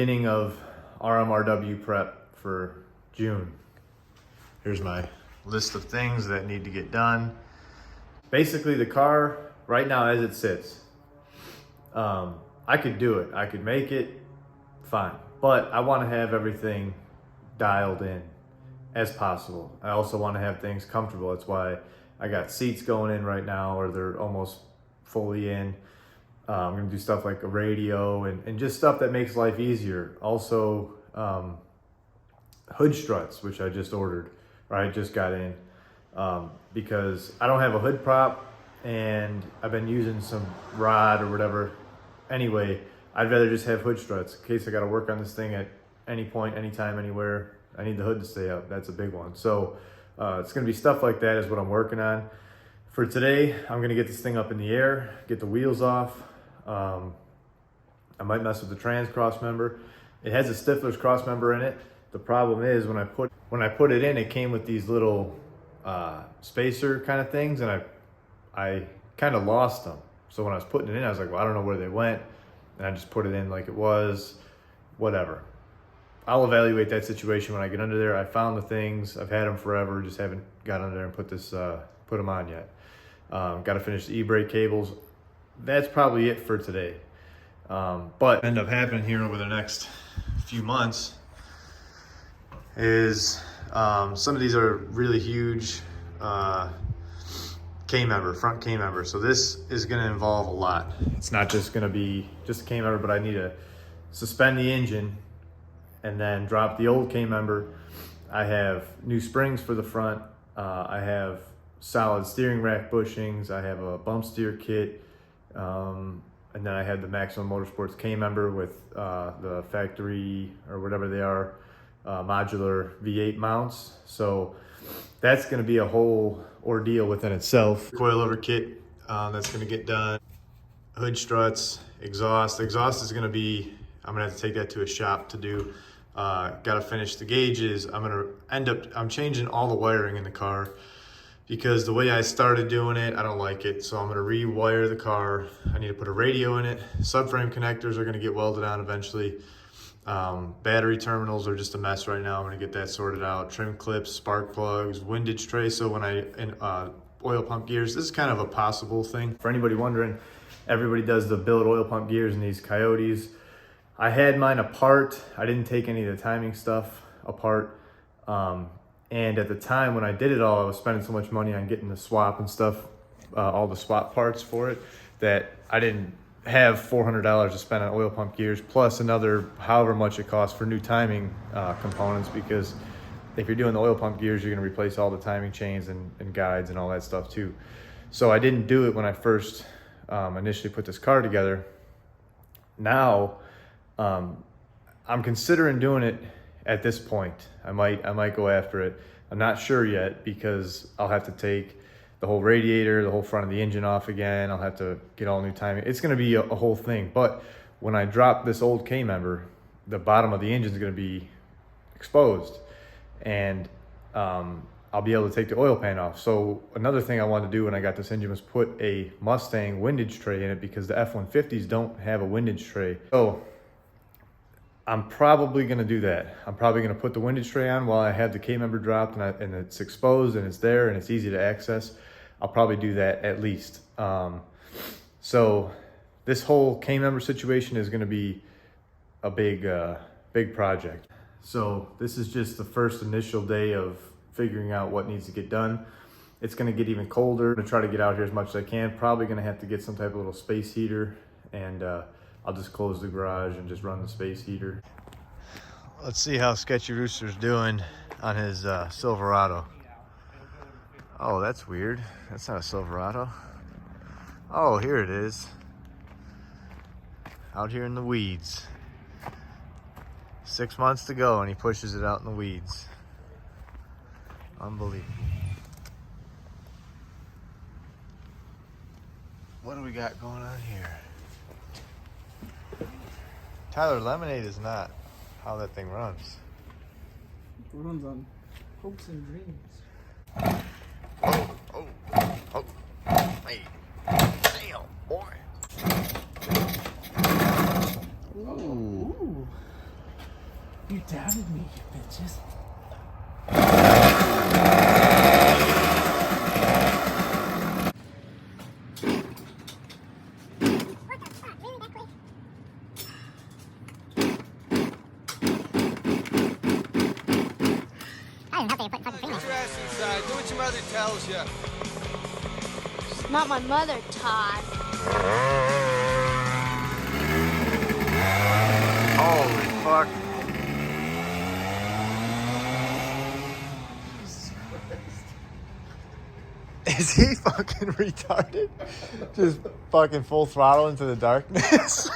beginning of Rmrw prep for June. Here's my list of things that need to get done. Basically, the car right now as it sits, I could do it. I could make it fine, but I want to have everything dialed in as possible. I also want to have things comfortable. That's why I got seats going in right now, or they're almost fully in. I'm gonna do stuff like a radio and just stuff that makes life easier. Also, hood struts, which I just ordered, or I just got in, because I don't have a hood prop and I've been using some rod or whatever. Anyway, I'd rather just have hood struts in case I gotta work on this thing at any point, anytime, anywhere. I need the hood to stay up. That's a big one. So it's gonna be stuff like that is what I'm working on. For today, I'm gonna get this thing up in the air, get the wheels off. I might mess with the trans cross member. It has a Stifler's cross member in it. The problem is when I put it in, it came with these little spacer kind of things, and I kind of lost them. So when I was putting it in, I was like, well, I don't know where they went, and I just put it in like it was, whatever. I'll evaluate that situation when I get under there. I found the things, I've had them forever, just haven't got under there and put them on yet. Got to finish the e-brake cables. That's probably it for today. But end up happening here over the next few months is some of these are really huge K-member, front K-member. So this is going to involve a lot. It's not just going to be just a K-member, but I need to suspend the engine and then drop the old K-member. I have new springs for the front. I have solid steering rack bushings. I have a bump steer kit. And then I had the Maximum Motorsports K-member with the factory, or whatever they are, modular V8 mounts. So that's going to be a whole ordeal within itself. Coilover kit that's going to get done. Hood struts, exhaust. The exhaust is going to be, I'm going to have to take that to a shop to do. Got to finish the gauges. I'm changing all the wiring in the car, because the way I started doing it, I don't like it. So I'm gonna rewire the car. I need to put a radio in it. Subframe connectors are gonna get welded on eventually. Battery terminals are just a mess right now. I'm gonna get that sorted out. Trim clips, spark plugs, windage tray. So when oil pump gears, this is kind of a possible thing. For anybody wondering, everybody does the billet oil pump gears in these Coyotes. I had mine apart. I didn't take any of the timing stuff apart. And at the time when I did it all, I was spending so much money on getting the swap and stuff, all the swap parts for it, that I didn't have $400 to spend on oil pump gears, plus another however much it costs for new timing components, because if you're doing the oil pump gears, you're gonna replace all the timing chains and guides and all that stuff too. So I didn't do it when I first initially put this car together. Now, I'm considering doing it at this point. I might go after it. I'm not sure yet, because I'll have to take the whole radiator, the whole front of the engine off again. I'll have to get all new timing. It's gonna be a whole thing. But when I drop this old K-member, the bottom of the engine is gonna be exposed, and I'll be able to take the oil pan off. So another thing I wanted to do when I got this engine was put a Mustang windage tray in it, because the F-150s don't have a windage tray. So I'm probably gonna do that. I'm probably gonna put the windage tray on while I have the K-member dropped and it's exposed and it's there and it's easy to access. I'll probably do that at least. So this whole K-member situation is gonna be a big project. So this is just the first initial day of figuring out what needs to get done. It's gonna get even colder. I'm gonna try to get out here as much as I can. Probably gonna have to get some type of little space heater, and I'll just close the garage and just run the space heater. Let's see how Sketchy Rooster's doing on his Silverado. Oh, that's weird. That's not a Silverado. Oh, here it is. Out here in the weeds. 6 months to go and he pushes it out in the weeds. Unbelievable. What do we got going on here? Tyler, lemonade is not how that thing runs. It runs on hopes and dreams. Oh, hey, damn, boy. Ooh. You doubted me, you bitches. Get your ass inside. Do what your mother tells you. She's not my mother, Todd. Holy fuck. Is he fucking retarded? Just fucking full throttle into the darkness.